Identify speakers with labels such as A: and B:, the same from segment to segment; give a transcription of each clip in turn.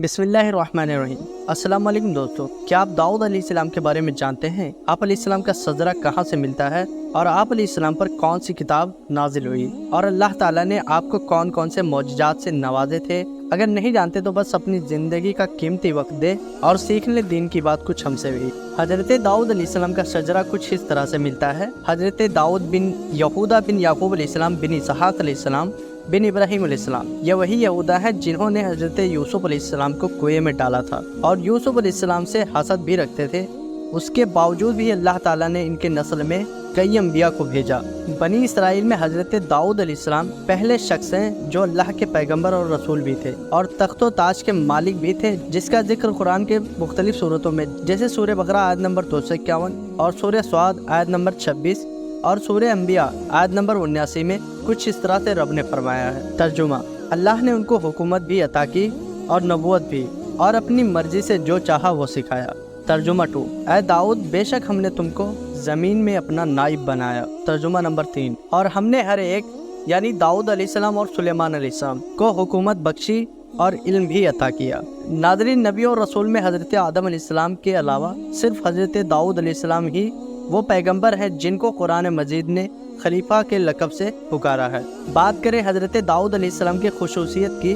A: बिस्मिल्लाहिर्रहमानिर्रहीम। अस्सलाम वालेकुम दोस्तों, क्या आप दाऊद अलैहिस्सलाम के बारे में जानते हैं? आप अलैहिस्सलाम का सजरा कहाँ से मिलता है और आप अलैहिस्सलाम पर कौन सी किताब नाजिल हुई और अल्लाह ताला ने आपको कौन कौन से मौजज़ात से नवाजे थे? अगर नहीं जानते तो बस अपनी ज़िंदगी का कीमती वक्त दे और सीख ले दीन की बात कुछ हमसे भी। हज़रत दाऊद अलैहिस्सलाम का सजरा कुछ इस तरह से मिलता है। हज़रत दाऊद बिन यहूदा बिन याकूब अलैहिस्सलाम बिन इसहाक अलैहिस्सलाम बिन इब्राहिम अलैहिस्सलाम, यह वही यहूदा है जिन्होंने हज़रत यूसुफ अलैहिस्सलाम को कुएं में डाला था और यूसुफ अलैहिस्सलाम से हसद भी रखते थे। उसके बावजूद भी अल्लाह ताला ने इनके नस्ल में कई अंबिया को भेजा। बनी इसराइल में हज़रत दाऊद अलैहिस्सलाम पहले शख्स हैं जो अल्लाह के पैगंबर और रसूल भी थे और तख्तो ताज के मालिक भी थे, जिसका जिक्र कुरान के मुख्तलिफ सूरतों में जैसे सूरह बकरा आयत नंबर 251 और सूरह स्वाद आयत नंबर 26 और सूरह अंबिया आयत नंबर 79 में कुछ इस तरह से रब ने फरमाया है। तर्जुमा: अल्लाह ने उनको हुकूमत भी अता की और नबूवत भी, और अपनी मर्जी से जो चाहा वो सिखाया। तर्जुमा 2: ऐ दाऊद, बेशक हमने तुमको ज़मीन में अपना नाइब बनाया। तर्जुमा नंबर 3: और हमने हर एक यानी दाऊद अलैहिस्सलाम और सुलेमान अलैहिस्सलाम को हुकूमत बख्शी और इल्म भी अता किया। नाज़रीन, नबी और रसूल में हज़रत आदम अलैहिस्सलाम के अलावा सिर्फ हज़रत दाऊद अलैहिस्सलाम ही वो पैगंबर है जिनको कुरान मजीद ने खलीफा के लक़ब से पुकारा है। बात करें हज़रत दाऊद अलैहिस्सलाम की खुसूसियत की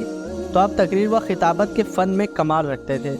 A: तो आप तकरीर व खिताबत के फ़न में कमाल रखते थे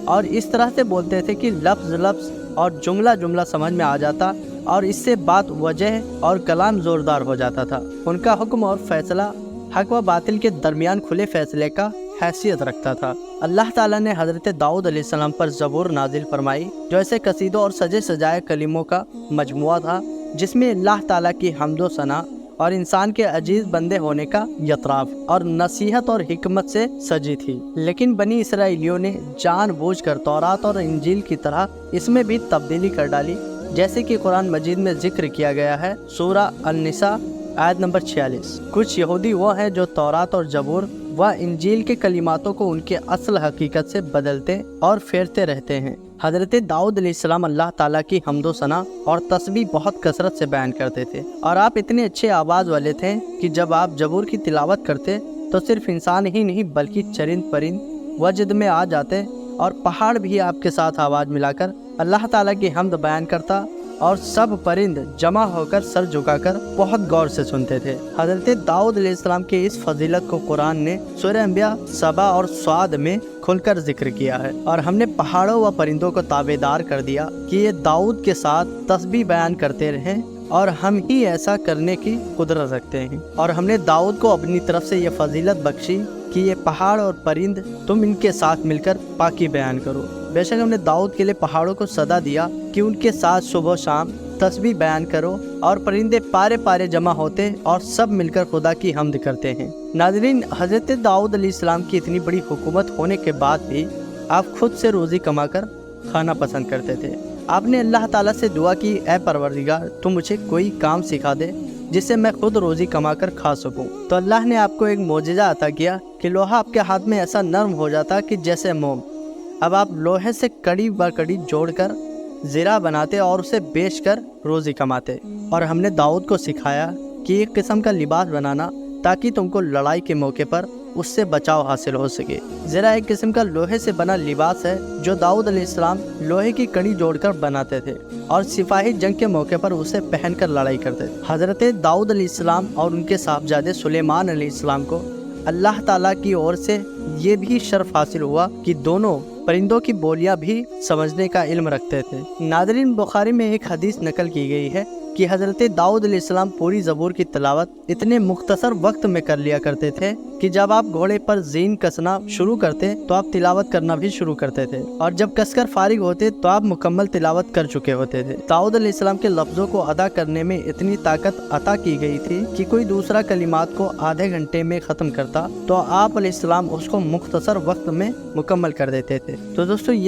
A: और इस तरह से बोलते थे कि लफ्ज़ लफ्ज़ और जुमला जुमला समझ में आ जाता और इससे बात वजह और कलाम ज़ोरदार हो जाता था। उनका हुक्म और फैसला हक व बातिल के दरमियान खुले फैसले का हैसियत रखता था। अल्लाह ताला ने हज़रत दाऊद अलैहिस्सलाम पर ज़बूर नाजिल फरमाई, जो ऐसे कसीदों और सजे सजाए कलिमों का मजमुआ था जिसमें अल्लाह ताला की हम्दो सना और इंसान के अजीज़ बंदे होने का यतराफ़ और नसीहत और हिकमत से सजी थी। लेकिन बनी इसराइलियों ने जानबूझकर तौरात और इंजील की तरह इसमें भी तब्दीली कर डाली, जैसे कि कुरान मजीद में जिक्र किया गया है सूरा अन-निसा आयत नंबर 46। कुछ यहूदी वो हैं जो तौरात और जबूर व इंजील के कलिमातों को उनके असल हकीकत से बदलते और फेरते रहते हैं। हज़रत दाऊद अलैहिस्सलाम अल्लाह ताला की हम्दो सना और तस्बीह बहुत कसरत से बयान करते थे और आप इतने अच्छे आवाज़ वाले थे कि जब आप जबूर की तिलावत करते तो सिर्फ इंसान ही नहीं बल्कि चरिंद परिंद वजद में आ जाते और पहाड़ भी आपके साथ आवाज़ मिलाकर अल्लाह ताला की हम्द बयान करता और सब परिंद जमा होकर सर झुकाकर बहुत गौर से सुनते थे। हज़रत दाऊद अलैहिस्सलाम की इस फजीलत को कुरान ने सूरह अंबिया सबा और स्वाद में खुलकर जिक्र किया है और हमने पहाड़ों व परिंदों को ताबेदार कर दिया कि ये दाऊद के साथ तस्बीह बयान करते रहें और हम ही ऐसा करने की कुदरत रखते हैं। और हमने दाऊद को अपनी तरफ से ये फजीलत बख्शी कि ये पहाड़ और परिंद तुम इनके साथ मिलकर पाकी बयान करो। बेशक हमने दाऊद के लिए पहाड़ों को सदा दिया कि उनके साथ सुबह शाम तस्बीह बयान करो और परिंदे पारे पारे जमा होते और सब मिलकर खुदा की हम्द करते हैं। नाज़रीन, हज़रत दाऊद अलैहिस्सलाम की इतनी बड़ी हुकूमत होने के बाद भी आप खुद से रोज़ी कमाकर खाना पसंद करते थे। आपने अल्लाह ताला से दुआ की, ऐ परवरदिगार, तुम मुझे कोई काम सिखा दे जिससे मैं खुद रोज़ी कमाकर खा सकूं। तो अल्लाह ने आपको एक मोजज़ा अता किया कि लोहा आपके हाथ में ऐसा नरम हो जाता कि जैसे मोम। अब आप लोहे से कड़ी ब कड़ी जोड़कर ज़िरा बनाते और उसे बेचकर रोज़ी कमाते। और हमने दाऊद को सिखाया कि एक किस्म का लिबास बनाना ताकि तुमको लड़ाई के मौके पर उससे बचाव हासिल हो सके। ज़रा एक किस्म का लोहे से बना लिबास है जो दाऊद अलैहिस्सलाम लोहे की कड़ी जोड़कर बनाते थे और सिपाही जंग के मौके पर उसे पहनकर लड़ाई करते थे। हज़रत दाऊद अलैहिस्सलाम और उनके साहबजादे सुलेमान अलैहिस्सलाम को अल्लाह ताला की ओर से ये भी शर्फ हासिल हुआ कि दोनों परिंदों की बोलियां भी समझने का इल्म रखते थे। नाज़रीन, बुखारी में एक हदीस नकल की गई है कि हज़रत दाऊद अलैहिस्सलाम पूरी ज़बूर की तिलावत इतने मुख्तसर वक्त में कर लिया करते थे कि जब आप घोड़े पर ज़ीन कसना शुरू करते तो आप तिलावत करना भी शुरू करते थे और जब कसकर फारिग होते तो आप मुकम्मल तिलावत कर चुके होते थे। दाऊद अलैहिस्सलाम के लफ्ज़ों को अदा करने में इतनी ताकत अता की गई थी कि कोई दूसरा कलिमात को आधे घंटे में ख़त्म करता तो आप अलैहिस्सलाम उसको मुख्तसर वक्त में मुकम्मल कर देते थे। तो दोस्तों, ये